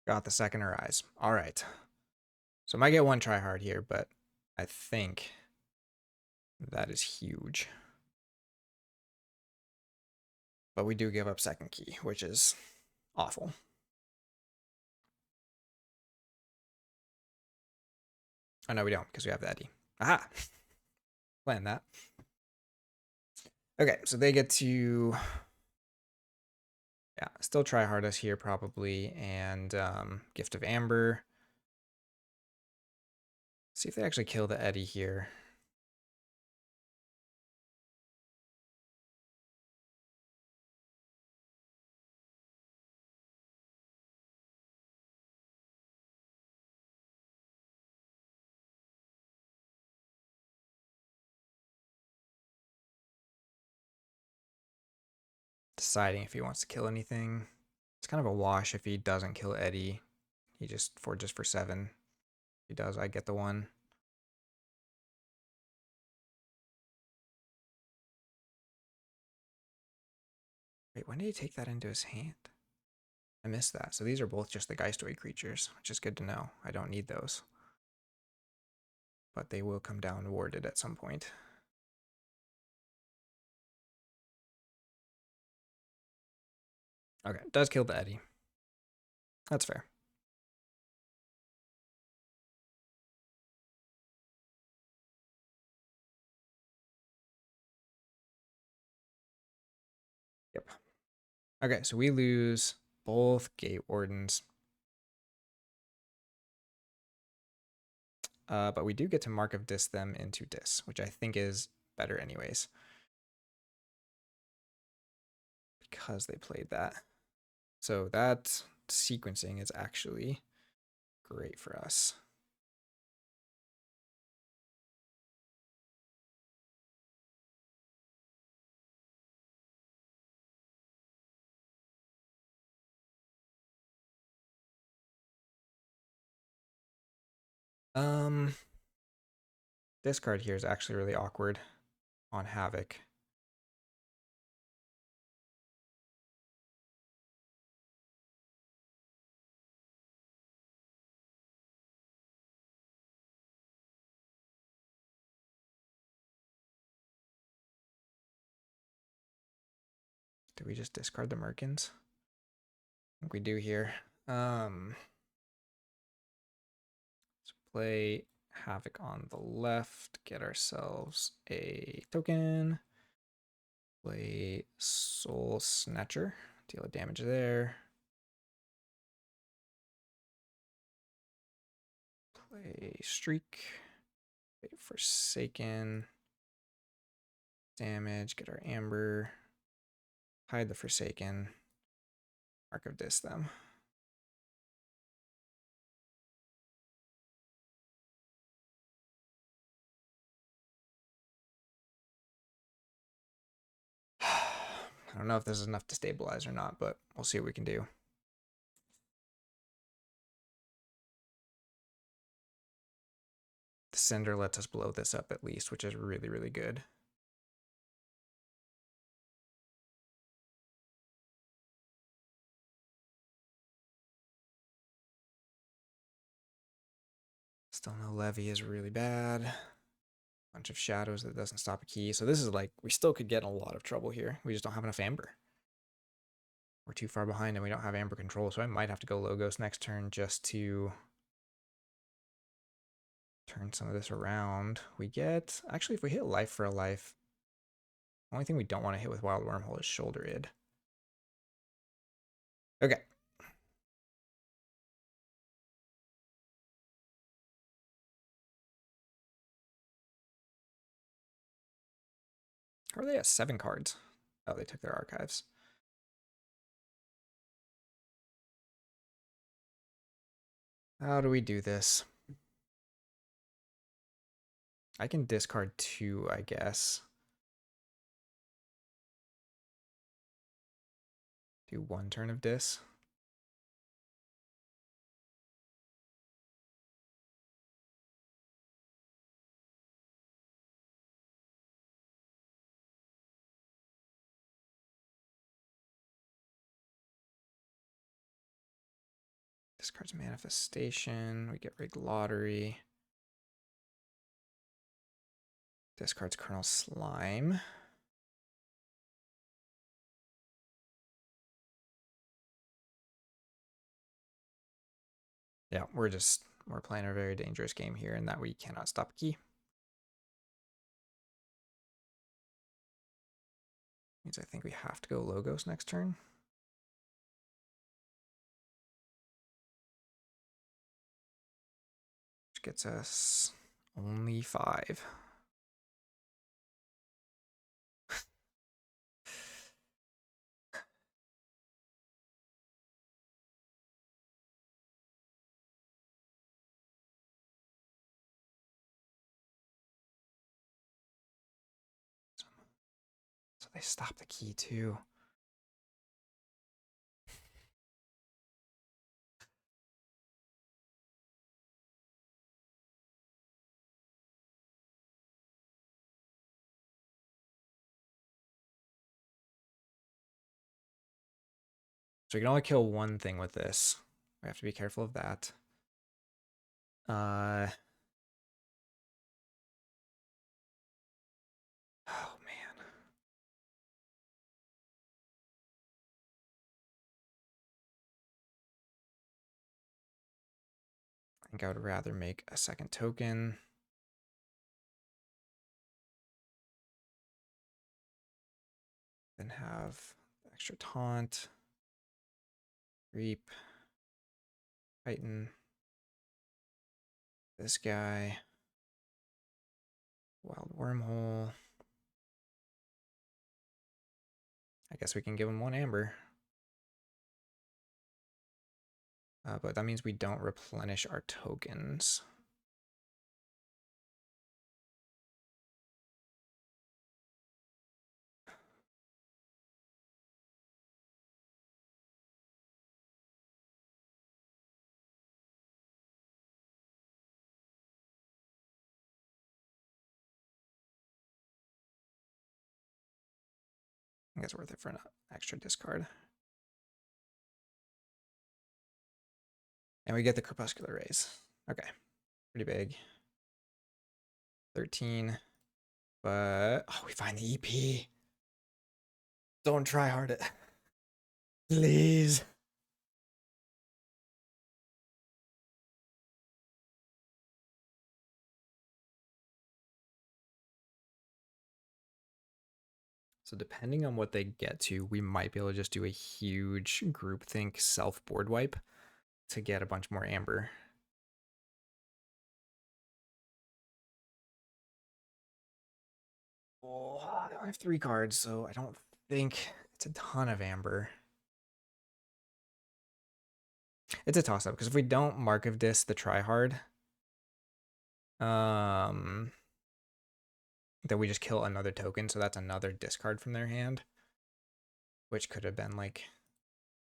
Got the second Arise. All right. So I might get one Tryhard here, but I think that is huge. But we do give up second key, which is awful. Oh, no, we don't, because we have the Eddie. Aha! Plan that. Okay, so they get to... Yeah, still Tryhard us here, probably, and Gift of Amber. See if they actually kill the Eddie here. Deciding if he wants to kill anything. It's kind of a wash if he doesn't kill Eddie. He just for 7. If he does, I get the 1. Wait, when did he take that into his hand? I missed that. So these are both just the Geistoid creatures, which is good to know. I don't need those. But they will come down warded at some point. Okay, does kill the Eddie. That's fair. Yep. Okay, so we lose both Gate Wardens. But we do get to Mark of Dis them into Dis, which I think is better anyways. Because they played that. So that sequencing is actually great for us. This card here is actually really awkward on Havoc. Do we just discard the Merkins? I think we do here. Let's play Havoc on the left, get ourselves a token. Play Soul Snatcher, deal a damage there. Play Streak, play Forsaken, damage, get our Amber, hide the Forsaken, Mark of Dis them. I don't know if this is enough to stabilize or not, but we'll see what we can do. Cinder lets us blow this up at least, which is really, really good. Still no Levy is really bad. Bunch of shadows that doesn't stop a key. So this is like, we still could get in a lot of trouble here. We just don't have enough amber. We're too far behind and we don't have amber control. So I might have to go Logos next turn just to turn some of this around. We get, actually, if we hit life for a life, the only thing we don't want to hit with Wild Wormhole is Shoulder Id. Okay. How are they at 7 cards? Oh, they took their archives. How do we do this? I can discard 2, I guess. Do 1 turn of dis. Discards Manifestation. We get Rig Lottery. Discards Colonel Slime. Yeah, we're playing a very dangerous game here in that we cannot stop a key. Means I think we have to go Logos next turn. Which gets us only 5. So they stop the key too. So we can only kill 1 thing with this. We have to be careful of that. Oh man. I think I would rather make a 2nd token. Than have extra taunt. Reap. Titan. This guy. Wild Wormhole. I guess we can give him 1 amber. But that means we don't replenish our tokens. I think it's worth it for an extra discard. And we get the Crepuscular Rays. Okay, pretty big. 13. But, oh, we find the EP. Don't try hard it. Please. So depending on what they get to, we might be able to just do a huge groupthink self-board wipe to get a bunch more amber. Oh, I have 3 cards, so I don't think it's a ton of amber. It's a toss-up, because if we don't Mark of Dis the Tryhard, then we just kill another token, so that's another discard from their hand, which could have been like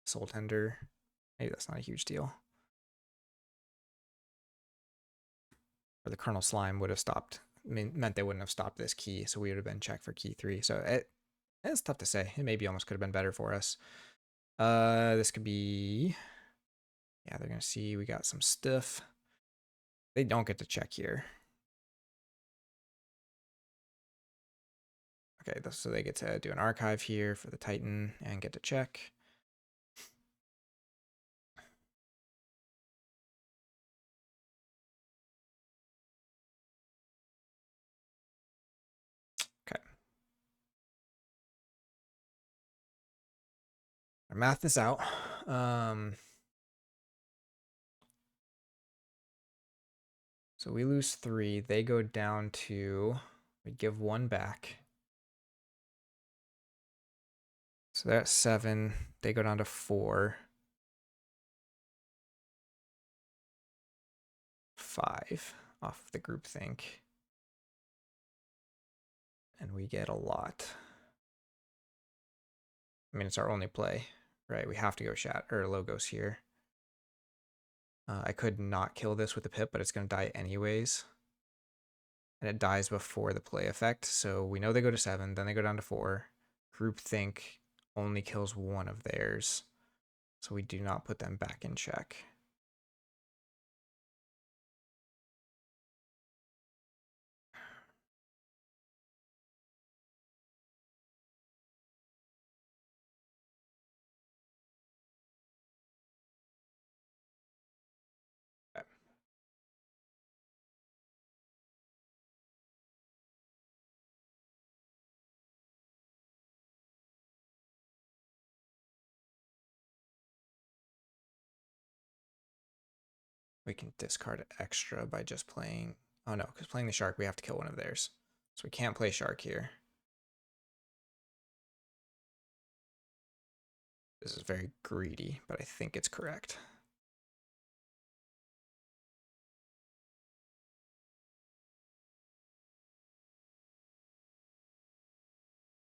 Soul Tender. Maybe that's not a huge deal. or the Kernel Slime would have stopped. Meant they wouldn't have stopped this key, so we would have been checked for key 3. So it's tough to say. It maybe almost could have been better for us. This could be... Yeah, they're going to see we got some stuff. They don't get to check here. Okay, so they get to do an archive here for the Titan and get to check. Okay. I math this out. So we lose 3. They go down to... We give 1 back. So they're at 7. They go down to 4. 5 off the groupthink. And we get a lot. I mean, it's our only play, right? We have to go Logos here. I could not kill this with the pip, but it's going to die anyways. And it dies before the play effect. So we know they go to 7, then they go down to 4. Groupthink only kills 1 of theirs. So we do not put them back in check. Okay. We can discard extra by just playing... Oh no, because playing the shark, we have to kill 1 of theirs. So we can't play shark here. This is very greedy, but I think it's correct.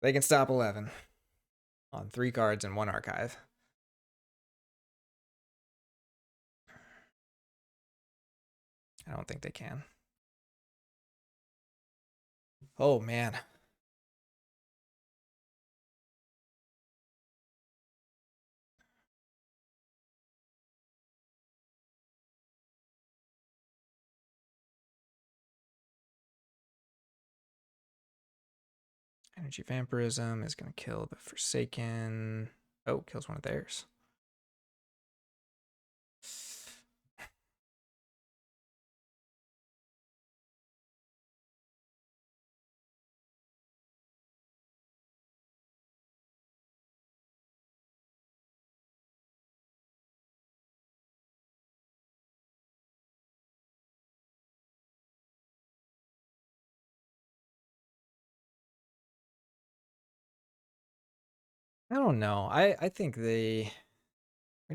They can stop 11 on 3 cards and 1 archive. I don't think they can. Oh, man. Energy Vampirism is going to kill the Forsaken. Oh, kills 1 of theirs. I don't know. I think we'd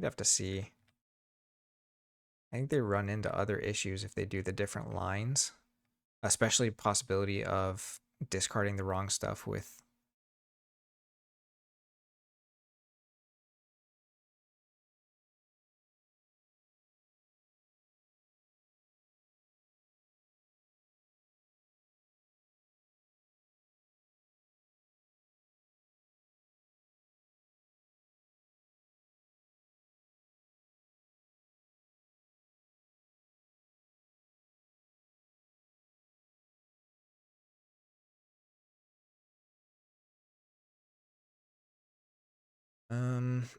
have to see. I think they run into other issues if they do the different lines, especially possibility of discarding the wrong stuff with...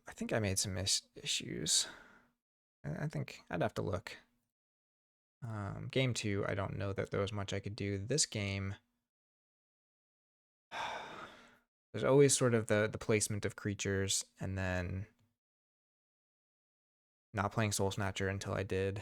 I think I made some issues. I think I'd have to look. Game 2, I don't know that there was much I could do. This game, there's always sort of the placement of creatures, and then not playing Soul Snatcher until I did.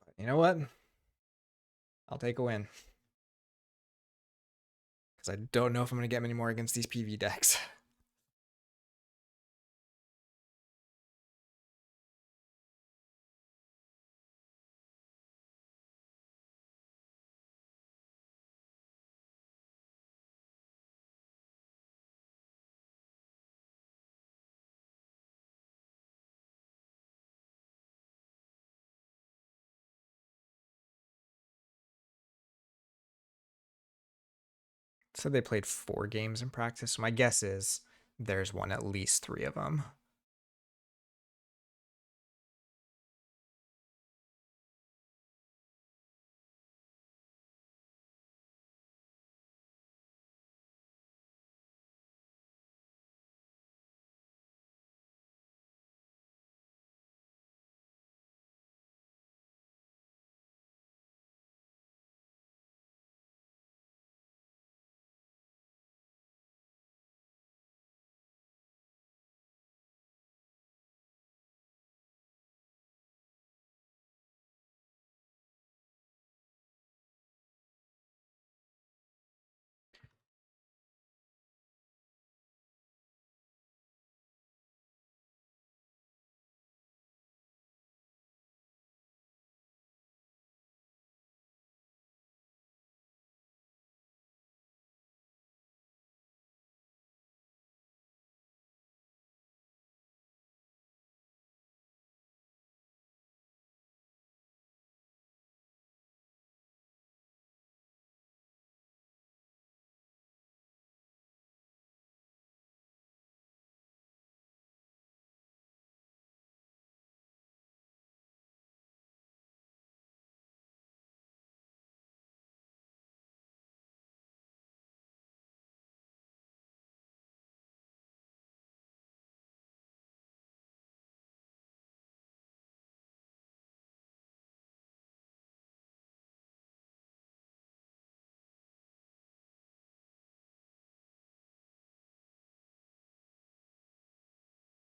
But you know what? I'll take a win. Because I don't know if I'm going to get many more against these PV decks. So they played 4 games in practice. So my guess is there's won at least 3 of them.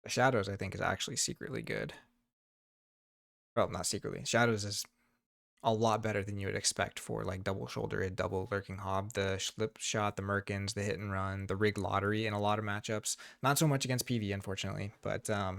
The Shadows, I think, is actually secretly good. Well, not secretly. Shadows is a lot better than you would expect for like double shouldered, double lurking hob, the slip shot, the merkins, the hit and run, the rig lottery in a lot of matchups. Not so much against PV, unfortunately, but yeah.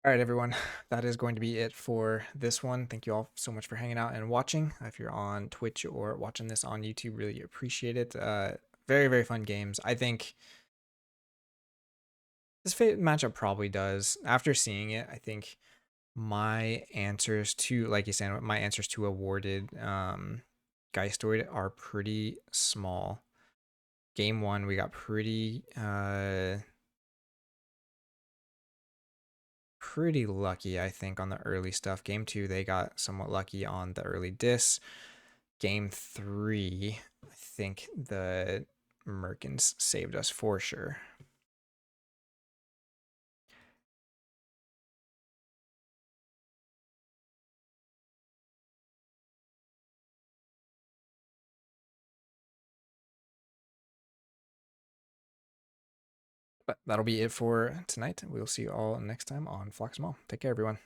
All right, everyone. That is going to be it for this one. Thank you all so much for hanging out and watching. If you're on Twitch or watching this on YouTube, really appreciate it. Very, very fun games. I think this matchup probably does. After seeing it, I think my answers to, like you said, my answers to awarded Geistoid are pretty small. Game 1, we got pretty lucky, I think, on the early stuff. Game 2, they got somewhat lucky on the early dis. Game 3, I think the Merkins saved us for sure. But that'll be it for tonight. We'll see you all next time on Phlox'em. Take care, everyone.